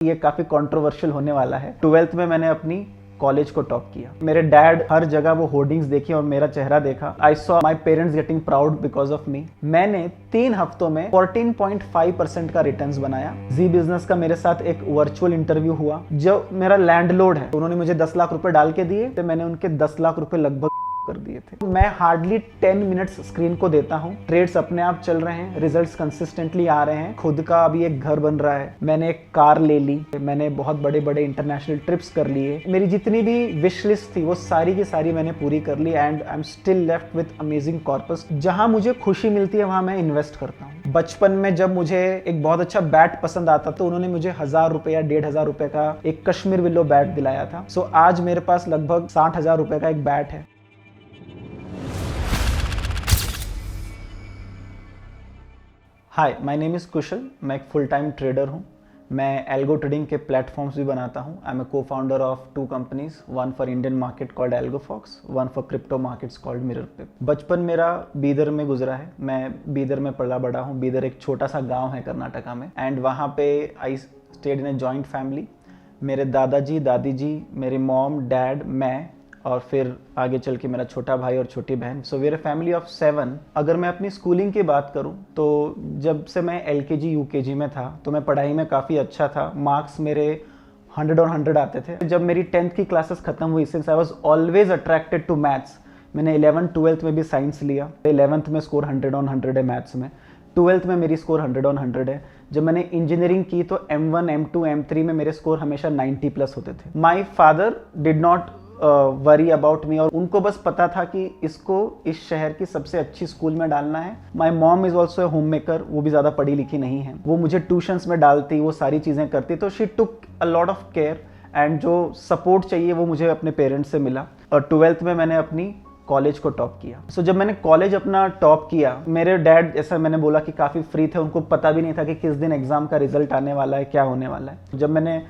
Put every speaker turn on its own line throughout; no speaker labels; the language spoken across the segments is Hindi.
ये काफ़ी कंट्रोवर्शियल होने वाला है। 12th में मैंने अपनी कॉलेज को टॉप किया। मेरे डैड हर जगह वो होर्डिंग्स देखी और मेरा चेहरा देखा। I saw my parents getting proud because of me. मैंने 3 हफ्तों में 14.5% का रिटर्न्स बनाया। जी बिजनेस का मेरे साथ एक वर्चुअल इंटरव्यू हुआ। जो मेरा लैंडलॉर्ड है उन्होंने मुझे 10 लाख रुपए डाल के दिए, तो मैंने उनके 10 लाख रुपए लगभग कर दिए थे। मैं हार्डली 10 मिनट्स स्क्रीन को देता हूँ। ट्रेड्स अपने आप चल रहे हैं, रिजल्ट्स कंसिस्टेंटली आ रहे हैं। खुद का अभी एक घर बन रहा है, मैंने एक कार ले ली, मैंने बहुत बड़े बड़े इंटरनेशनल ट्रिप्स कर लिए। मेरी जितनी भी विश लिस्ट थी वो सारी की सारी मैंने पूरी कर ली and I am still left with amazing corpus. जहाँ मुझे खुशी मिलती है वहाँ मैं इन्वेस्ट करता हूँ। बचपन में जब मुझे एक बहुत अच्छा बैट पसंद आता तो उन्होंने मुझे 1000 रुपए या 1500 रुपए का एक कश्मीर विलो बैट दिलाया था। सो आज मेरे पास लगभग 60,000 रुपए का एक बैट है। हाय, माय नेम इज़ कुशल। मैं एक फुल टाइम ट्रेडर हूँ। मैं एल्गो ट्रेडिंग के प्लेटफॉर्म्स भी बनाता हूँ। आई am a cofounder of 2 companies, one for Indian market called Algofox, one for crypto markets called Mirrorpip. बचपन मेरा बीदर में गुजरा है। मैं बीदर में पला बड़ा हूँ। बीदर एक छोटा सा गाँव है कर्नाटका में एंड वहाँ पे I stayed in a joint family. मेरे दादाजी, दादी जी, मेरी मॉम, डैड, मैं और फिर आगे चल के मेरा छोटा भाई और छोटी बहन। So we are a family of 7। अगर मैं अपनी स्कूलिंग की बात करूं तो जब से मैं LKG UKG में था तो मैं पढ़ाई में काफ़ी अच्छा था। मार्क्स मेरे 100 और 100 आते थे। जब मेरी 10th की क्लासेस खत्म हुई, since I was always attracted to maths, मैंने 11th 12th में भी साइंस लिया। 11th में स्कोर 100 on 100 है मैथ्स में। 12th में मेरी स्कोर 100 on 100 है। जब मैंने इंजीनियरिंग की तो M1 M2 M3 में मेरे स्कोर हमेशा 90+ होते थे। My father did not worry about me, और उनको बस पता था कि इसको इस शहर की सबसे अच्छी स्कूल में डालना है। My mom is also a home maker. वो भी ज़्यादा पढ़ी लिखी नहीं है। वो मुझे ट्यूशंस में डालती, वो सारी चीज़ें करती। तो she took a lot of care and जो सपोर्ट चाहिए वो मुझे अपने पेरेंट्स से मिला। और 12th में मैंने अपनी कॉलेज को टॉप किया। सो जब मैंने कॉलेज अपना टॉप किया, मेरे डैड, जैसा मैंने बोला कि काफ़ी फ्री थे, उनको पता भी नहीं था कि किस दिन एग्ज़ाम का रिजल्ट आने वाला है, क्या होने वाला है। जब मैंने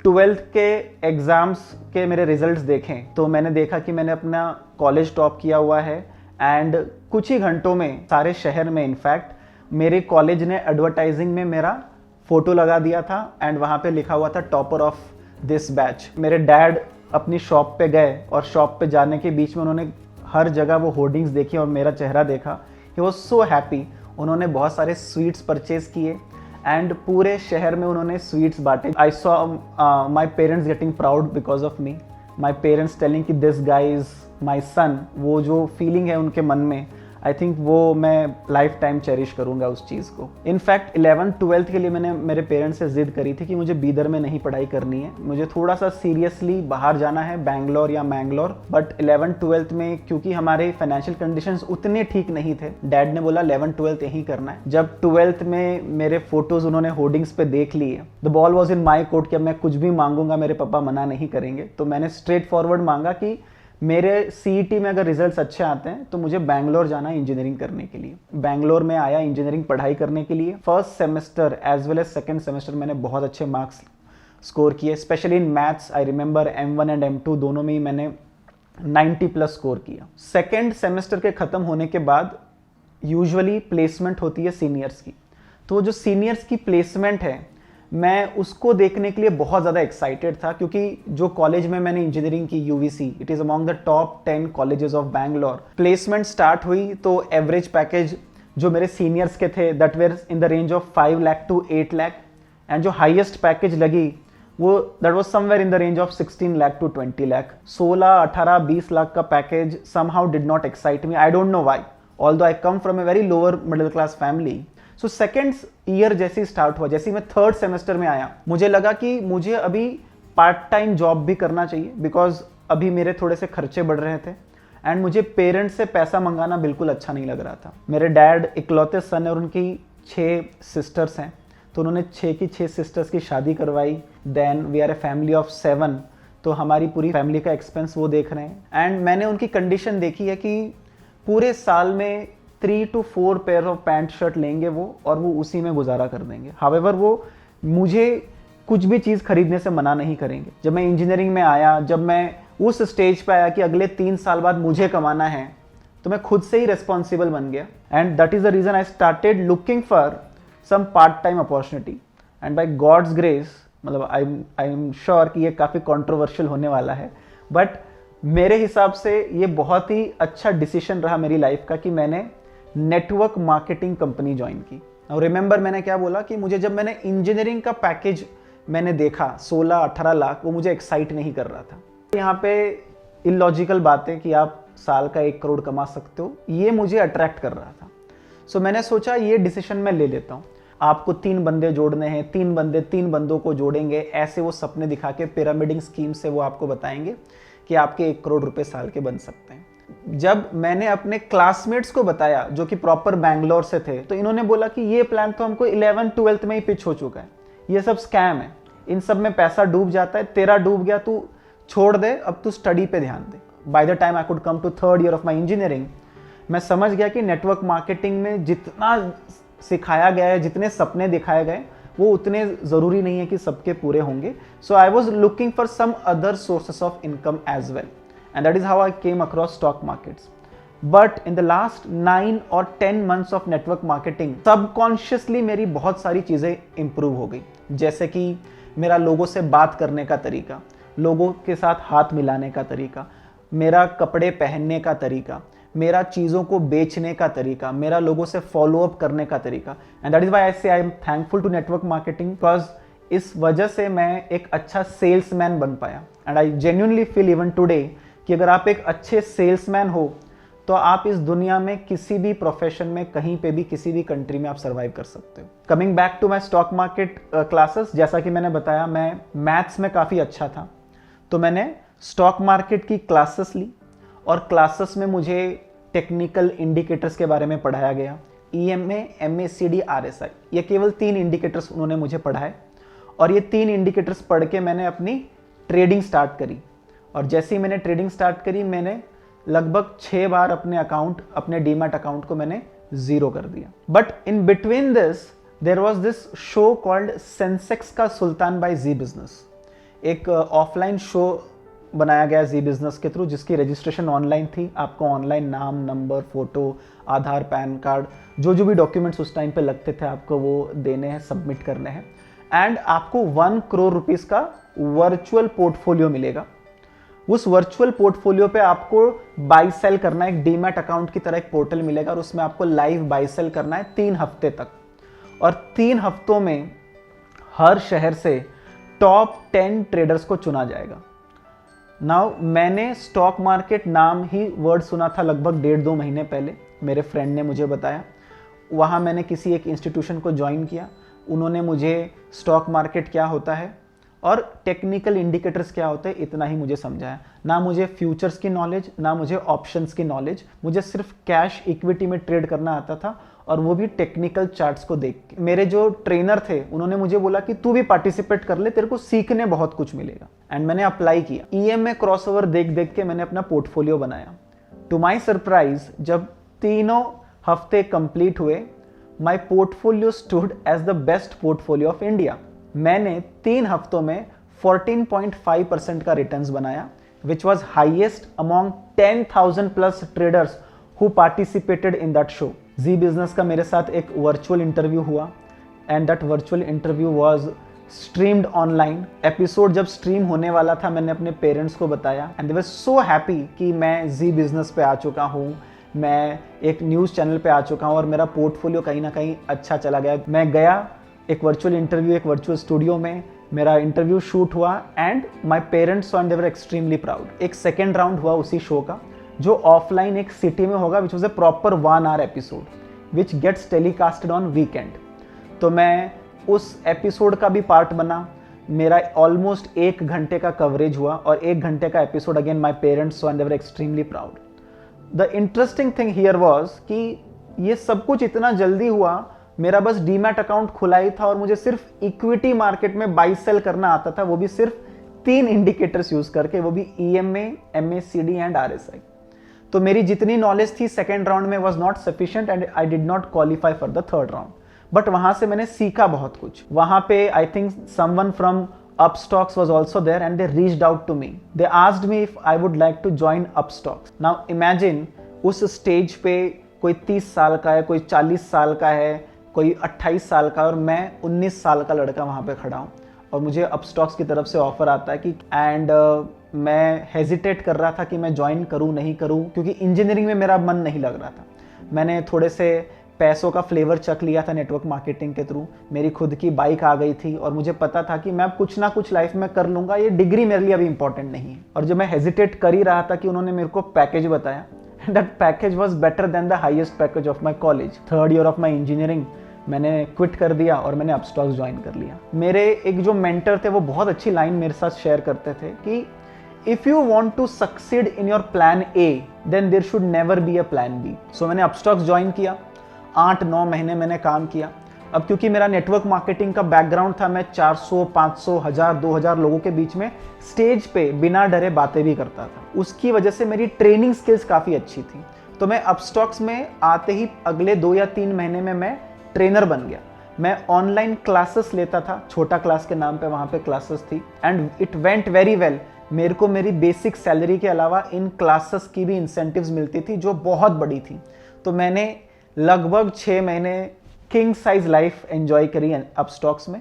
12th के एग्ज़ाम्स के मेरे रिजल्ट्स देखें तो मैंने देखा कि मैंने अपना कॉलेज टॉप किया हुआ है एंड कुछ ही घंटों में सारे शहर में इनफैक्ट मेरे कॉलेज ने एडवर्टाइजिंग में मेरा फोटो लगा दिया था एंड वहाँ पे लिखा हुआ था टॉपर ऑफ दिस बैच। मेरे डैड अपनी शॉप पे गए और शॉप पे जाने के बीच में उन्होंने हर जगह वो होर्डिंग्स देखी और मेरा चेहरा देखा। He was so happy. उन्होंने बहुत सारे स्वीट्स परचेज किए एंड पूरे शहर में उन्होंने स्वीट्स बांटे। I saw my parents getting proud because of me. My parents telling कि दिस गाय इज माई सन। वो जो फीलिंग है उनके मन में, आई थिंक वो मैं लाइफ टाइम चेरिश करूँगा उस चीज़ को। इनफैक्ट 11th 12th के लिए मैंने मेरे पेरेंट्स से जिद करी थी कि मुझे बीदर में नहीं पढ़ाई करनी है, मुझे थोड़ा सा सीरियसली बाहर जाना है, बैंगलोर या मैंगलोर। बट 11th 12th में क्योंकि हमारे फाइनेंशियल कंडीशंस उतने ठीक नहीं थे, डैड ने बोला 11th 12th यहीं करना है। जब 12th में मेरे फोटोज उन्होंने होर्डिंग्स पे देख लिए, the ball was in my court कि अब मैं कुछ भी मांगूंगा मेरे पापा मना नहीं करेंगे। तो मैंने स्ट्रेट फॉरवर्ड मांगा कि मेरे CET में अगर रिजल्ट्स अच्छे आते हैं तो मुझे बैंगलोर जाना है इंजीनियरिंग करने के लिए। बैंगलोर में आया इंजीनियरिंग पढ़ाई करने के लिए। First semester as well as second semester मैंने बहुत अच्छे मार्क्स स्कोर किए। Specially in maths I remember M1 and M2 दोनों में ही मैंने 90+ स्कोर किया। सेकेंड सेमेस्टर के ख़त्म होने के बाद यूजुअली प्लेसमेंट होती है सीनियर्स की। तो जो सीनियर्स की प्लेसमेंट है मैं उसको देखने के लिए बहुत ज़्यादा एक्साइटेड था, क्योंकि जो कॉलेज में मैंने इंजीनियरिंग की UVC, it is among the top 10 colleges of Bangalore. Placement start हुई तो एवरेज पैकेज जो मेरे सीनियर्स के थे that were in the range of 5 lakh to 8 lakh and जो हाईएस्ट पैकेज लगी वो that was somewhere in the range of 16 lakh to 20 lakh. 16, 18, 20 lakh का package somehow did not excite me. I don't know why, although I come from a very lower middle class family. So second year जैसे ही स्टार्ट हुआ, जैसे ही मैं थर्ड सेमेस्टर में आया, मुझे लगा कि मुझे अभी पार्ट टाइम जॉब भी करना चाहिए, बिकॉज अभी मेरे थोड़े से खर्चे बढ़ रहे थे एंड मुझे पेरेंट्स से पैसा मंगाना बिल्कुल अच्छा नहीं लग रहा था। मेरे डैड इकलौते सन है और उनकी 6 सिस्टर्स हैं, तो उन्होंने 6 की 6 सिस्टर्स की शादी करवाई। Then we are a family of 7, तो हमारी पूरी फैमिली का एक्सपेंस वो देख रहे हैं। एंड मैंने उनकी कंडीशन देखी है कि पूरे साल में 3 to 4 pair of pant shirt लेंगे वो, और वो उसी में गुजारा कर देंगे। हावेवर वो मुझे कुछ भी चीज़ खरीदने से मना नहीं करेंगे। जब मैं इंजीनियरिंग में आया, जब मैं उस स्टेज पे आया कि अगले 3 साल बाद मुझे कमाना है, तो मैं खुद से ही रिस्पॉन्सिबल बन गया and that is the reason I started looking for some part time opportunity and by God's grace मतलब आई एम श्योर कि ये काफ़ी कंट्रोवर्शियल होने वाला है, बट मेरे हिसाब से ये बहुत ही अच्छा डिसीजन रहा मेरी लाइफ का कि मैंने नेटवर्क मार्केटिंग कंपनी ज्वाइन की। और रिमेंबर मैंने क्या बोला कि मुझे जब मैंने इंजीनियरिंग का पैकेज मैंने देखा 16-18 लाख, वो मुझे एक्साइट नहीं कर रहा था। यहाँ पे इलॉजिकल बात है कि आप साल का 1 करोड़ कमा सकते हो, ये मुझे अट्रैक्ट कर रहा था। सो मैंने सोचा ये डिसीजन मैं ले लेता हूँ। आपको 3 बंदे जोड़ने हैं, 3 बंदों को जोड़ेंगे, ऐसे वो सपने दिखा के पिरामिडिंग स्कीम से वो आपको बताएंगे कि आपके 1 करोड़ रुपए साल के बन सकते हैं। जब मैंने अपने क्लासमेट्स को बताया जो कि प्रॉपर बैंगलोर से थे, तो इन्होंने बोला कि ये प्लान तो हमको 11th-12th में ही पिच हो चुका है, ये सब स्कैम है, इन सब में पैसा डूब जाता है, तेरा डूब गया, तू छोड़ दे, अब तू स्टडी पे ध्यान दे। By the time I could come to 3rd year of my engineering, मैं समझ गया कि नेटवर्क मार्केटिंग में जितना सिखाया गया है, जितने सपने दिखाए गए, वो उतने ज़रूरी नहीं है कि सबके पूरे होंगे। So I was looking for some other sources of income as well, and that is how I came across stock markets. But in the last 9 और 10 months of network marketing, subconsciously मेरी बहुत सारी चीज़ें इंप्रूव हो गई। जैसे कि मेरा लोगों से बात करने का तरीका, लोगों के साथ हाथ मिलाने का तरीका, मेरा कपड़े पहनने का तरीका, मेरा चीज़ों को बेचने का तरीका, मेरा लोगों से फॉलो अप करने का तरीका। And that is why I say I am thankful to network marketing, because इस वजह से मैं एक अच्छा सेल्समैन बन पाया। And I genuinely feel even today कि अगर आप एक अच्छे सेल्समैन हो तो आप इस दुनिया में किसी भी प्रोफेशन में, कहीं पे भी, किसी भी कंट्री में आप सर्वाइव कर सकते हो। Coming back to my stock market classes, जैसा कि मैंने बताया मैं मैथ्स में काफ़ी अच्छा था, तो मैंने स्टॉक मार्केट की क्लासेस ली और क्लासेस में मुझे टेक्निकल इंडिकेटर्स के बारे में पढ़ाया गया। EMA, MACD, RSI, ये केवल 3 इंडिकेटर्स उन्होंने मुझे पढ़ाए, और ये 3 इंडिकेटर्स पढ़ के मैंने अपनी ट्रेडिंग स्टार्ट करी। और जैसे ही मैंने ट्रेडिंग स्टार्ट करी, मैंने लगभग 6 बार अपने डीमैट अकाउंट को मैंने ज़ीरो कर दिया। But in between this there was this show called Sensex का सुल्तान बाय जी बिजनेस, एक ऑफलाइन शो बनाया गया जी बिजनेस के थ्रू, जिसकी रजिस्ट्रेशन ऑनलाइन थी। आपको ऑनलाइन नाम, number, photo, Aadhaar, PAN card, जो भी डॉक्यूमेंट्स उस टाइम पे लगते थे, आपको वो देने हैं, सबमिट करने हैं, एंड आपको 1 करोड़ रुपीस का वर्चुअल पोर्टफोलियो मिलेगा। उस वर्चुअल पोर्टफोलियो पे आपको बाई सेल करना है, एक डीमैट अकाउंट की तरह एक पोर्टल मिलेगा, और उसमें आपको लाइव बाई सेल करना है 3 हफ्ते तक। और 3 हफ्तों में हर शहर से टॉप 10 ट्रेडर्स को चुना जाएगा। नाउ मैंने स्टॉक मार्केट नाम ही वर्ड सुना था लगभग 1.5-2 महीने पहले, मेरे फ्रेंड ने मुझे बताया। वहाँ मैंने किसी एक इंस्टीट्यूशन को ज्वाइन किया, उन्होंने मुझे स्टॉक मार्केट क्या होता है और टेक्निकल इंडिकेटर्स क्या होते हैं इतना ही मुझे समझाया। ना मुझे फ्यूचर्स की नॉलेज, ना मुझे ऑप्शंस की नॉलेज, मुझे सिर्फ कैश इक्विटी में ट्रेड करना आता था, और वो भी टेक्निकल चार्ट्स को देख के। मेरे जो ट्रेनर थे उन्होंने मुझे बोला कि तू भी पार्टिसिपेट कर ले, तेरे को सीखने बहुत कुछ मिलेगा। एंड मैंने अप्लाई किया। EMA क्रॉसओवर देख देख के मैंने अपना पोर्टफोलियो बनाया। टू माई सरप्राइज, जब 3 हफ्ते कंप्लीट हुए, my portfolio stood as the best portfolio of India. मैंने 3 हफ्तों में 14.5% का रिटर्न्स बनाया, which was highest among 10,000 plus traders who participated in that show. Zee business का मेरे साथ एक वर्चुअल इंटरव्यू हुआ, and that virtual interview was streamed online. Episode जब स्ट्रीम होने वाला था, मैंने अपने पेरेंट्स को बताया, and they were so happy कि मैं जी बिजनेस पे आ चुका हूँ, मैं एक न्यूज़ चैनल पे आ चुका हूँ, और मेरा पोर्टफोलियो कहीं ना कहीं अच्छा चला गया। मैं गया एक वर्चुअल इंटरव्यू, एक वर्चुअल स्टूडियो में, मेरा इंटरव्यू शूट हुआ, and my parents and they were extremely proud. एक सेकेंड राउंड हुआ उसी शो का, जो ऑफलाइन एक सिटी में होगा, which was a proper 1 hour episode which gets telecasted on weekend. तो मैं उस एपिसोड का भी पार्ट बना। मेरा ऑलमोस्ट 1 घंटे का कवरेज हुआ, और 1 घंटे का episode. Again my parents and they were extremely proud. The interesting thing here was कि ये सब कुछ इतना जल्दी हुआ, मेरा बस डीमैट अकाउंट खुला ही था, और मुझे सिर्फ इक्विटी मार्केट में बाई सेल करना आता था, वो भी सिर्फ 3 इंडिकेटर्स यूज करके, वो भी EMA, MACD एंड RSI। तो मेरी जितनी नॉलेज थी सेकेंड राउंड में was not sufficient, and I did not qualify for the 3rd round. But वहां से मैंने सीखा बहुत कुछ। वहां पे I think someone from Upstocks was also there, and they reached out to me. They asked me if I would like to join Upstocks. Now imagine उस स्टेज पे कोई 30 साल का है, कोई 40 साल का है, कोई 28 साल का, और मैं 19 साल का लड़का वहाँ पे खड़ा हूँ। और मुझे अपस्टॉक्स की तरफ से ऑफ़र आता है कि मैं हेजिटेट कर रहा था कि मैं ज्वाइन करूं नहीं करूं, क्योंकि इंजीनियरिंग में मेरा मन नहीं लग रहा था। मैंने थोड़े से पैसों का फ्लेवर चख लिया था नेटवर्क मार्केटिंग के थ्रू, मेरी खुद की बाइक आ गई थी और मुझे पता था कि मैं अब कुछ ना कुछ लाइफ में कर लूँगा, ये डिग्री मेरे लिए अभी इंपॉर्टेंट नहीं है। और जब मैं हेजिटेट कर ही रहा था कि उन्होंने मेरे को पैकेज बताया, that package was better than the highest package of my college. 3rd year of my engineering मैंने क्विट कर दिया और मैंने अपस्टॉक्स ज्वाइन कर लिया। मेरे एक जो मेंटर थे वो बहुत अच्छी लाइन मेरे साथ शेयर करते थे कि if you want to succeed in your plan A then there should never be a plan B. So मैंने अपस्टॉक्स ज्वाइन किया, 8-9 महीने मैंने काम किया। अब क्योंकि मेरा नेटवर्क मार्केटिंग का बैकग्राउंड था, मैं 400, 500, 1000, 2000 लोगों के बीच में स्टेज पे बिना डरे बातें भी करता था। उसकी वजह से मेरी ट्रेनिंग स्किल्स काफ़ी अच्छी थी। तो मैं अपस्टॉक्स में आते ही अगले 2 या 3 महीने में मैं ट्रेनर बन गया। मैं ऑनलाइन क्लासेस लेता था, छोटा क्लास के नाम पे वहाँ पे क्लासेस थी, and it went very well. मेरे को मेरी बेसिक सैलरी के अलावा इन क्लासेस की भी इंसेंटिव्स मिलती थी जो बहुत बड़ी थी। तो मैंने लगभग 6 महीने किंग साइज लाइफ एंजॉय करी अपस्टॉक्स में।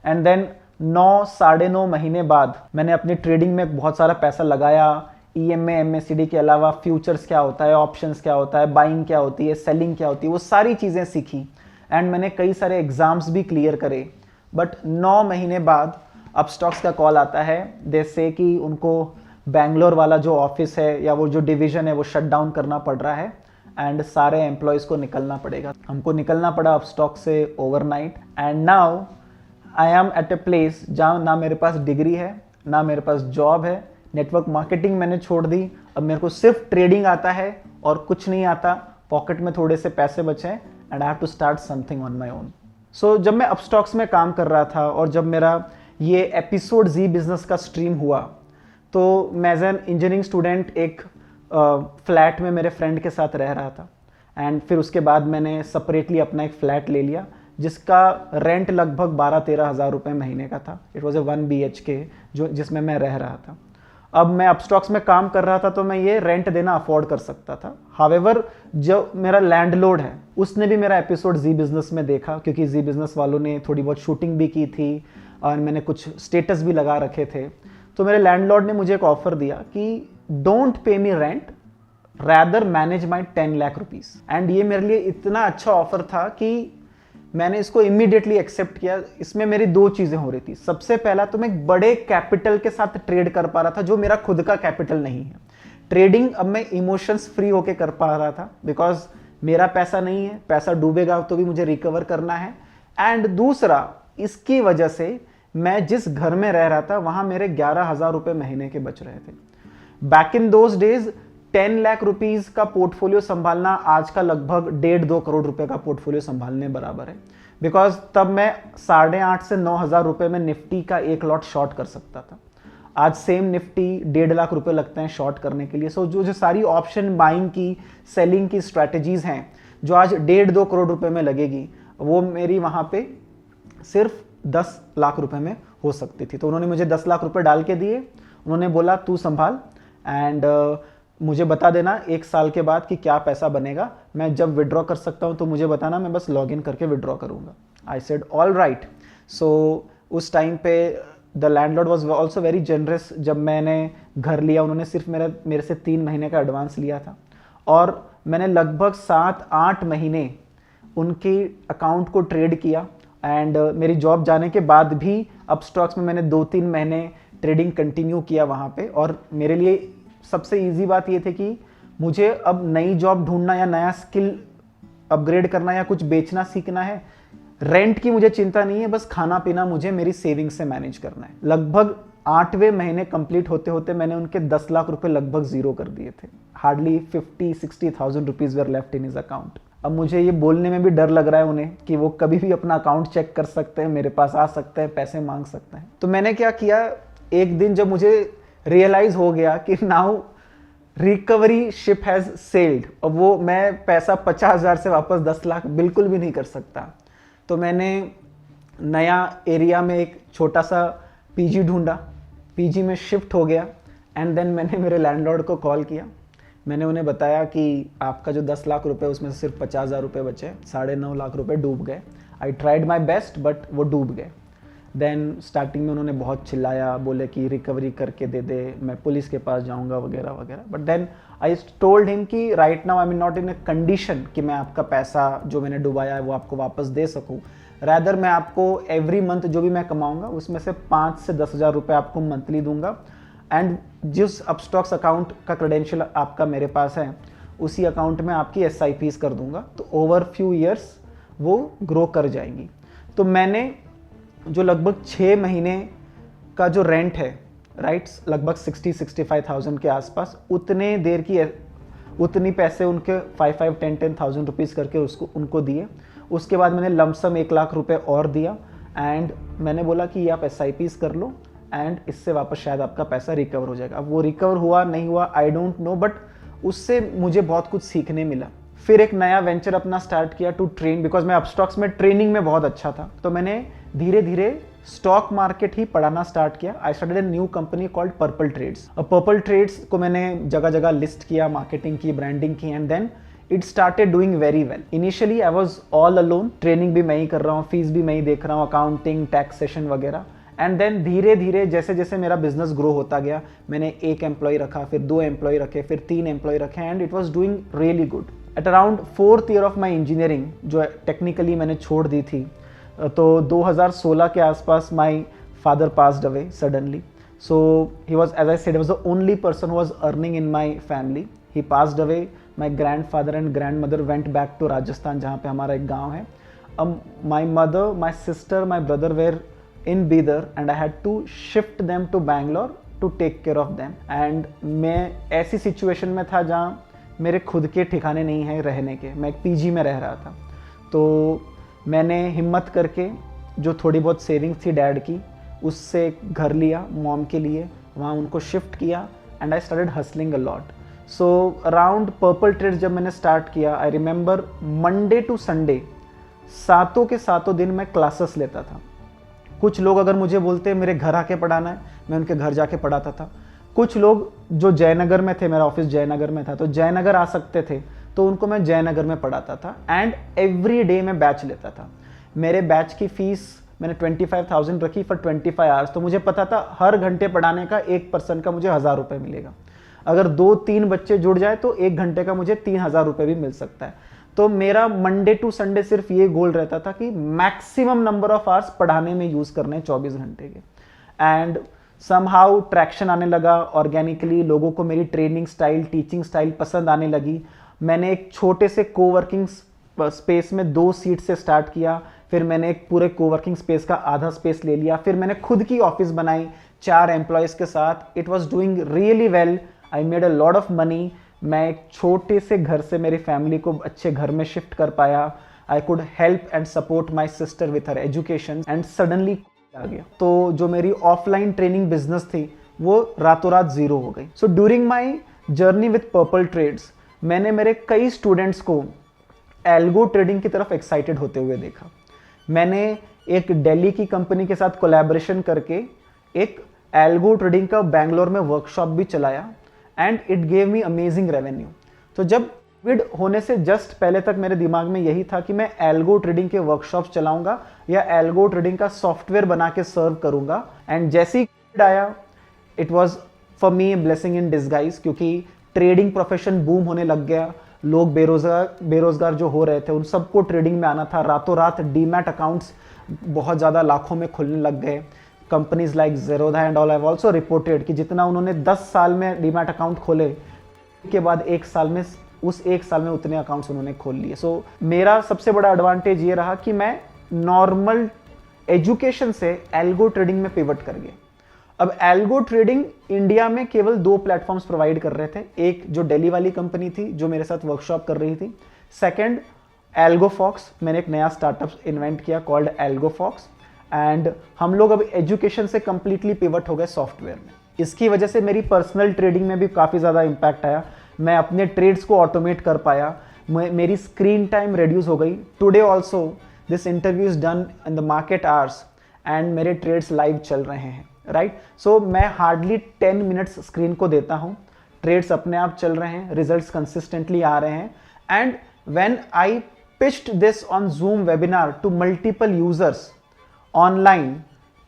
एंड देन 9-9.5 महीने बाद मैंने अपनी ट्रेडिंग में बहुत सारा पैसा लगाया। EMA MACD के अलावा फ्यूचर्स क्या होता है, ऑप्शंस क्या होता है, बाइंग क्या होती है, सेलिंग क्या होती है, वो सारी चीज़ें सीखी एंड मैंने कई सारे एग्जाम्स भी क्लियर करे। बट 9 महीने बाद अपस्टॉक्स का कॉल आता है, जैसे कि उनको बैंगलोर वाला जो ऑफिस है या वो जो डिवीजन है वो शट डाउन करना पड़ रहा है एंड सारे एम्प्लॉयज़ को निकलना पड़ेगा। हमको निकलना पड़ा अपस्टॉक से overnight. And now I am at a place जहाँ ना मेरे पास डिग्री है, ना मेरे पास जॉब है। नेटवर्क मार्केटिंग मैंने छोड़ दी, अब मेरे को सिर्फ ट्रेडिंग आता है और कुछ नहीं आता। पॉकेट में थोड़े से पैसे बचे and I have to start something on my own. So जब मैं अपस्टॉक्स में काम कर रहा था और जब मेरा ये एपिसोड जी बिजनेस का स्ट्रीम हुआ, तो मैं एज एन इंजीनियरिंग स्टूडेंट एक फ्लैट में मेरे फ्रेंड के साथ रह रहा था। एंड फिर उसके बाद मैंने सेपरेटली अपना एक फ्लैट ले लिया जिसका रेंट लगभग 12-13 हज़ार रुपये महीने का था। इट वॉज ए 1 BHK जिसमें मैं रह रहा था। अब मैं अपस्टॉक्स में काम कर रहा था तो मैं ये रेंट देना अफोर्ड कर सकता था। हावेवर जो मेरा लैंडलॉर्ड है उसने भी मेरा एपिसोड जी बिजनेस में देखा, क्योंकि जी बिजनेस वालों ने थोड़ी बहुत शूटिंग भी की थी और मैंने कुछ स्टेटस भी लगा रखे थे। तो मेरे लैंडलॉर्ड ने मुझे एक ऑफर दिया कि don't pay me rent, rather manage my 10 lakh rupees. And ये मेरे लिए इतना अच्छा ऑफर था कि मैंने इसको इमीडिएटली एक्सेप्ट किया। इसमें मेरी 2 चीजें हो रही थी। सबसे पहला तो मैं एक बड़े कैपिटल के साथ ट्रेड कर पा रहा था जो मेरा खुद का कैपिटल नहीं है। ट्रेडिंग अब मैं इमोशंस फ्री होके कर पा रहा था बिकॉज मेरा पैसा नहीं है, पैसा डूबेगा तो भी मुझे रिकवर करना है। एंड दूसरा, इसकी वजह से मैं जिस घर में रह रहा था वहां मेरे 11,000 रुपये महीने के बच रहे थे। Back in those days 10 lakh rupees का पोर्टफोलियो संभालना आज का लगभग 1.5-2 करोड़ रुपए का पोर्टफोलियो संभालने बराबर है। बिकॉज तब मैं 8,500 से 9,000 रुपए में निफ्टी का एक लॉट शॉर्ट कर सकता था। आज सेम निफ्टी 1.5 लाख रुपए लगते हैं शॉर्ट करने के लिए। सो जो सारी ऑप्शन बाइंग की, सेलिंग की स्ट्रैटेजीज हैं जो आज 1.5-2 करोड़ रुपए में लगेगी, वो मेरी वहां पे सिर्फ 10 लाख रुपए में हो सकती थी। तो उन्होंने मुझे 10 लाख रुपए डाल के दिए। उन्होंने बोला तू संभाल एंड मुझे बता देना 1 साल के बाद कि क्या पैसा बनेगा। मैं जब विड्रॉ कर सकता हूं तो मुझे बताना, मैं बस लॉग इन करके विड्रॉ करूंगा। I said all right. So उस टाइम पे the landlord was also very generous. जब मैंने घर लिया उन्होंने सिर्फ मेरे से 3 महीने का एडवांस लिया था और मैंने लगभग 7-8 महीने उनके अकाउंट को ट्रेड किया। एंड मेरी जॉब जाने के बाद भी अपस्टॉक्स में मैंने 2-3 महीने ट्रेडिंग कंटिन्यू किया वहाँ पे। और मेरे लिए सबसे इजी बात ये थी कि मुझे अब नई जॉब ढूंढना या नया स्किल अपग्रेड करना या कुछ बेचना सीखना है। रेंट की मुझे चिंता नहीं है, बस खाना पीना मुझे मेरी सेविंग से मैनेज करना है। लगभग 8वें महीने कंप्लीट होते होते मैंने उनके 10 लाख रुपए लगभग जीरो कर दिए थे। Hardly 50-60,000 rupees were left in his account. अब मुझे ये बोलने में भी डर लग रहा है उन्हें कि वो कभी भी अपना अकाउंट चेक कर सकते हैं, मेरे पास आ सकते हैं, पैसे मांग सकते हैं। तो मैंने क्या किया, एक दिन जब मुझे रियलाइज हो गया कि now recovery ship has sailed, और वो मैं पैसा 50,000 से वापस 10 लाख बिल्कुल भी नहीं कर सकता, तो मैंने नया एरिया में एक छोटा सा पीजी ढूंढा, पीजी में शिफ्ट हो गया। एंड देन मैंने मेरे लैंडलॉर्ड को कॉल किया। मैंने उन्हें बताया कि आपका जो 10 लाख रुपए उसमें से सिर्फ 50,000 रुपये बचे, 9.5 लाख रुपए डूब गए। I tried my best but वो डूब गए। देन स्टार्टिंग में उन्होंने बहुत चिल्लाया, बोले कि रिकवरी करके दे दे, मैं पुलिस के पास जाऊंगा वगैरह वगैरह। But then I told him कि right now I am not in a condition कि मैं आपका पैसा जो मैंने डुबाया है वो आपको वापस दे सकूं। रैदर मैं आपको एवरी मंथ जो भी मैं कमाऊंगा उसमें से 5 से 10 हज़ार रुपये आपको मंथली दूंगा, एंड जिस अपस्टॉक्स अकाउंट का क्रेडेंशियल आपका मेरे पास है उसी अकाउंट में आपकी SIPs कर दूंगा, तो ओवर फ्यू ईयर्स वो ग्रो कर जाएंगी। तो मैंने जो लगभग 6 महीने का जो रेंट है, राइट्स, लगभग 60-65,000 के आसपास, उतने देर की उतनी पैसे उनके 5-10,000 रुपीज़ करके उसको उनको दिए। उसके बाद मैंने लमसम 1 लाख रुपए और दिया, एंड मैंने बोला कि ये आप SIPs कर लो एंड इससे वापस शायद आपका पैसा रिकवर हो जाएगा। अब वो रिकवर हुआ नहीं हुआ आई डोंट नो, बट उससे मुझे बहुत कुछ सीखने मिला। फिर एक नया वेंचर अपना स्टार्ट किया टू ट्रेन, बिकॉज मैं अपस्टॉक्स में ट्रेनिंग में बहुत अच्छा था, तो मैंने धीरे धीरे स्टॉक मार्केट ही पढ़ाना स्टार्ट किया। I started a new company called Purple Trades. अब पर्पल ट्रेड्स को मैंने जगह जगह लिस्ट किया, मार्केटिंग की, ब्रांडिंग की, and then it started doing very well. Initially I was all alone, training भी मैं ही कर रहा हूँ, फीस भी मैं ही देख रहा हूँ, अकाउंटिंग, टैक्सेशन वगैरह। एंड देन धीरे धीरे जैसे जैसे मेरा बिजनेस ग्रो होता गया, मैंने 1 एम्प्लॉय रखा, फिर 2 एम्प्लॉय रखे, फिर 3 एम्प्लॉय रखे, and it was doing really good. At around 4th year of my engineering, जो टेक्निकली मैंने छोड़ दी थी, तो 2016 के आसपास my father passed away suddenly. So he was, as I said, was the only person who was earning in my family. He passed away, my grandfather and grandmother went back to Rajasthan, जहाँ पे हमारा एक गाँव है। My mother, my sister, my brother were in Bidar and I had to shift them to Bangalore to take care of them, and मैं ऐसी सिचुएशन में था जहाँ मेरे खुद के ठिकाने नहीं हैं रहने के, मैं एक PG में रह रहा था। तो मैंने हिम्मत करके जो थोड़ी बहुत सेविंग्स थी डैड की, उससे एक घर लिया मॉम के लिए, वहाँ उनको शिफ्ट किया, and I started hustling a lot. So around Purple Trades जब मैंने स्टार्ट किया, I remember Monday to Sunday सातों के सातों दिन मैं क्लासेस लेता था। कुछ लोग अगर मुझे बोलते मेरे घर आके पढ़ाना है, मैं उनके घर जाके पढ़ाता था। कुछ लोग जो जयनगर में थे, मेरा ऑफिस जयनगर में था, तो जयनगर आ सकते थे, तो उनको मैं जयनगर में पढ़ाता था, एंड एवरी डे मैं बैच लेता था। मेरे बैच की फीस मैंने 25,000 रखी फॉर 25 आवर्स, तो मुझे पता था हर घंटे पढ़ाने का 1 पर्सन का मुझे 1,000 रुपये मिलेगा। अगर 2-3 बच्चे जुड़ जाए तो 1 घंटे का मुझे 3,000 रुपये भी मिल सकता है। तो मेरा मंडे टू संडे सिर्फ ये गोल रहता था कि मैक्सिमम नंबर ऑफ आवर्स पढ़ाने में यूज करने 24 घंटे के। एंड समहाउ ट्रैक्शन आने लगा ऑर्गेनिकली, लोगों को मेरी ट्रेनिंग स्टाइल, टीचिंग स्टाइल पसंद आने लगी। मैंने एक छोटे से कोवर्किंग स्पेस में 2 सीट से स्टार्ट किया, फिर मैंने एक पूरे कोवर्किंग स्पेस का आधा स्पेस ले लिया, फिर मैंने खुद की ऑफिस बनाई 4 एम्प्लॉयज़ के साथ। It was doing really well, I made a lot of money. मैं एक छोटे से घर से मेरी फैमिली को अच्छे घर में शिफ्ट कर पाया। I could help and support my sister with her education, and suddenly आ गया। तो जो मेरी ऑफलाइन ट्रेनिंग बिजनेस थी वो रातों रात जीरो हो गई। So during my journey with Purple Trades, मैंने मेरे कई स्टूडेंट्स को एल्गो ट्रेडिंग की तरफ एक्साइटेड होते हुए देखा। मैंने एक दिल्ली की कंपनी के साथ कोलैबोरेशन करके एक एल्गो ट्रेडिंग का बैंगलोर में वर्कशॉप भी चलाया, and it gave me amazing revenue. तो जब कोविड होने से जस्ट पहले तक मेरे दिमाग में यही था कि मैं एल्गो ट्रेडिंग के वर्कशॉप चलाऊंगा या एल्गो ट्रेडिंग का सॉफ्टवेयर बना के सर्व करूंगा। एंड जैसे ही कोविड आया, it was for me blessing in disguise, क्योंकि ट्रेडिंग प्रोफेशन बूम होने लग गया। लोग बेरोजगार जो हो रहे थे उन सबको ट्रेडिंग में आना था। रातों रात डीमैट अकाउंट्स बहुत ज़्यादा लाखों में खुलने लग गए। Companies like Zerodha and all have also reported कि जितना उन्होंने 10 साल में डीमैट अकाउंट खोले, के बाद 1 साल में, उस 1 साल में उतने अकाउंट्स उन्होंने खोल लिए। सो मेरा सबसे बड़ा एडवांटेज ये रहा कि मैं नॉर्मल एजुकेशन से एल्गो ट्रेडिंग में पिवट कर गया। अब एल्गो ट्रेडिंग इंडिया में केवल 2 प्लेटफॉर्म्स प्रोवाइड कर रहे थे। एक जो दिल्ली वाली कंपनी थी जो मेरे साथ वर्कशॉप कर रही थी, सेकंड एल्गोफॉक्स। मैंने एक नया स्टार्टअप इन्वेंट किया कॉल्ड एल्गोफॉक्स, एंड हम लोग अब एजुकेशन से कंप्लीटली पिवट हो गए सॉफ्टवेयर में। इसकी वजह से मेरी पर्सनल ट्रेडिंग में भी काफ़ी ज़्यादा इम्पैक्ट आया। मैं अपने ट्रेड्स को ऑटोमेट कर पाया, मेरी स्क्रीन टाइम रिड्यूस हो गई। Today also this interview is done in the market hours and मेरे ट्रेड्स लाइव चल रहे हैं, राइट। सो मैं हार्डली 10 मिनट्स स्क्रीन को देता हूँ, ट्रेड्स अपने आप चल रहे हैं, रिजल्ट्स कंसिस्टेंटली आ रहे हैं। And when I pitched this on Zoom webinar to multiple users online,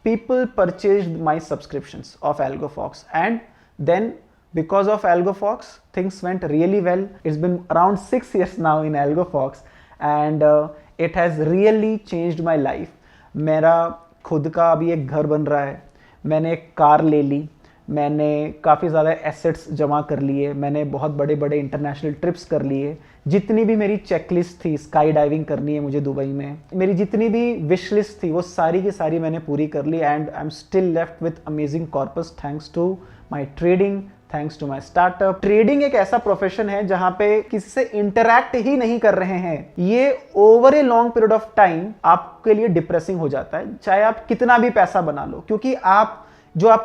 people purchased my subscriptions of AlgoFox, and then because of AlgoFox things went really well. It's been around 6 years now in AlgoFox, and it has really changed my life. मेरा खुद का अभी एक घर बन रहा है, मैंने एक कार ले ली, मैंने काफ़ी ज़्यादा एसेट्स जमा कर लिए, मैंने बहुत बड़े बड़े इंटरनेशनल ट्रिप्स कर लिए, जितनी भी मेरी चेकलिस्ट थी, स्काई डाइविंग करनी है मुझे दुबई में, मेरी जितनी भी विश लिस्ट थी वो सारी की सारी मैंने पूरी कर ली, and I am still left with amazing corpus thanks to my trading, thanks to my startup. Trading एक ऐसा प्रोफेशन है जहां पे किसी से इंटरैक्ट ही नहीं कर रहे हैं, ये over a long period of time आपके लिए डिप्रेसिंग हो जाता है, चाहे आप कितना भी पैसा बना लो, क्योंकि आप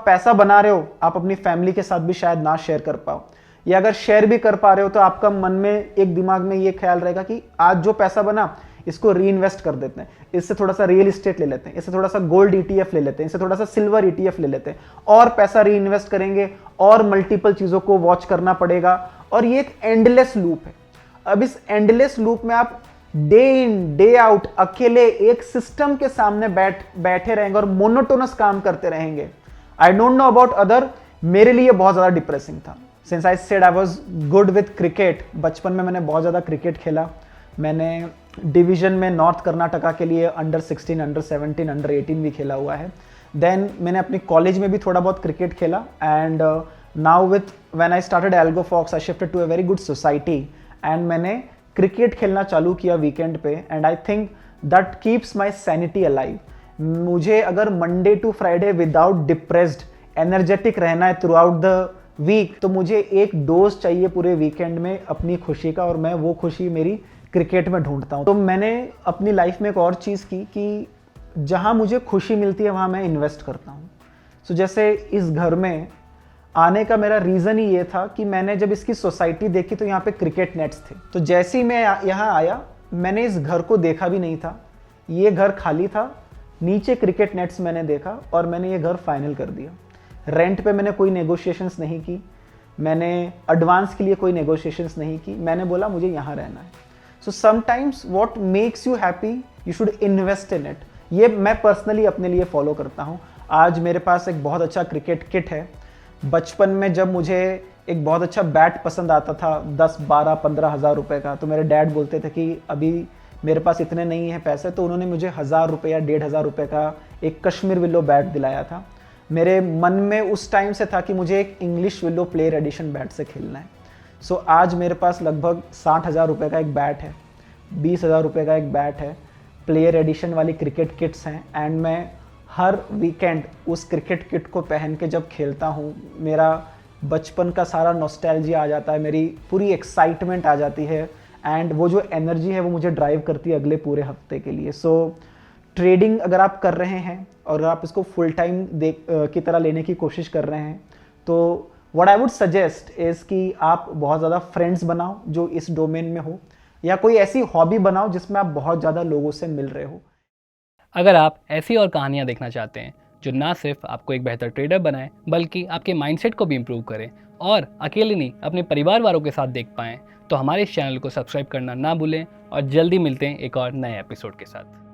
पैसा बना रहे हो आप अपनी फैमिली के साथ भी शायद ना शेयर कर पाओ, या अगर शेयर भी कर पा रहे हो तो आपका मन में एक दिमाग में ये ख्याल रहेगा कि आज जो पैसा बना इसको री इन्वेस्ट कर देते हैं, इससे थोड़ा सा रियल एस्टेट ले लेते हैं, इससे थोड़ा सा गोल्ड ETF ले लेते हैं, इससे थोड़ा सा सिल्वर ETF ले लेते हैं, और पैसा री इन्वेस्ट करेंगे और मल्टीपल चीज़ों को वॉच करना पड़ेगा, और ये एक एंडलेस लूप है। अब इस एंडलेस लूप में आप डे इन डे आउट अकेले एक सिस्टम के सामने बैठे रहेंगे और मोनोटोनस काम करते रहेंगे। आई डोंट नो अबाउट अदर, मेरे लिए बहुत ज़्यादा डिप्रेसिंग था। Since I said I was good with cricket, बचपन में मैंने बहुत ज़्यादा क्रिकेट खेला, मैंने डिवीजन में नॉर्थ कर्नाटका के लिए अंडर-16, अंडर-17, अंडर-18 भी खेला हुआ है। देन मैंने अपनी कॉलेज में भी थोड़ा बहुत क्रिकेट खेला, and now with when I started Algofox I shifted to a very good society, and मैंने क्रिकेट खेलना चालू किया वीकेंड पे, and I think that keeps my sanity alive. मुझे अगर Monday to Friday without depressed energetic रहना है थ्रू आउट द वीक, तो मुझे एक डोज चाहिए पूरे वीकेंड में अपनी खुशी का, और मैं वो खुशी मेरी क्रिकेट में ढूंढता हूँ। तो मैंने अपनी लाइफ में एक और चीज़ की कि जहाँ मुझे खुशी मिलती है वहाँ मैं इन्वेस्ट करता हूँ। सो जैसे इस घर में आने का मेरा रीज़न ही ये था कि मैंने जब इसकी सोसाइटी देखी तो यहाँ पे क्रिकेट नेट्स थे, तो जैसे ही मैं यहाँ आया मैंने इस घर को देखा भी नहीं था, ये घर खाली था, नीचे क्रिकेट नेट्स मैंने देखा और मैंने ये घर फाइनल कर दिया। रेंट पे मैंने कोई नेगोशिएशंस नहीं की, मैंने एडवांस के लिए कोई नेगोशिएशंस नहीं की, मैंने बोला मुझे यहाँ रहना है। So sometimes what makes you happy you should invest in it. ये मैं पर्सनली अपने लिए फॉलो करता हूँ। आज मेरे पास एक बहुत अच्छा क्रिकेट किट है। बचपन में जब मुझे एक बहुत अच्छा बैट पसंद आता था 10, 12, 15 हज़ार रुपये का, तो मेरे डैड बोलते थे कि अभी मेरे पास इतने नहीं हैं पैसे, तो उन्होंने मुझे 1000 रुपये या 1500 रुपये का एक कश्मीर विलो बैट दिलाया था। मेरे मन में उस टाइम से था कि मुझे एक English willow player edition bat से खेलना है। सो आज मेरे पास लगभग 60,000 रुपये का एक बैट है, 20,000 रुपये का एक बैट है, प्लेयर एडिशन वाली क्रिकेट किट्स हैं, एंड मैं हर वीकेंड उस क्रिकेट किट को पहन के जब खेलता हूँ मेरा बचपन का सारा नॉस्टैल्जिया आ जाता है, मेरी पूरी एक्साइटमेंट आ जाती है, एंड वो जो एनर्जी है वो मुझे ड्राइव करती है अगले पूरे हफ्ते के लिए। सो ट्रेडिंग अगर आप कर रहे हैं और आप इसको फुल टाइम की तरह लेने की कोशिश कर रहे हैं, तो what I would suggest is कि आप बहुत ज़्यादा फ्रेंड्स बनाओ जो इस डोमेन में हो, या कोई ऐसी हॉबी बनाओ जिसमें आप बहुत ज़्यादा लोगों से मिल रहे हो।
अगर आप ऐसी और कहानियाँ देखना चाहते हैं जो ना सिर्फ आपको एक बेहतर ट्रेडर बनाए बल्कि आपके माइंडसेट को भी इम्प्रूव करें और अकेले नहीं अपने परिवार वालों के साथ देख पाएँ, तो हमारे इस चैनल को सब्सक्राइब करना ना भूलें, और जल्दी मिलते हैं एक और नए एपिसोड के साथ।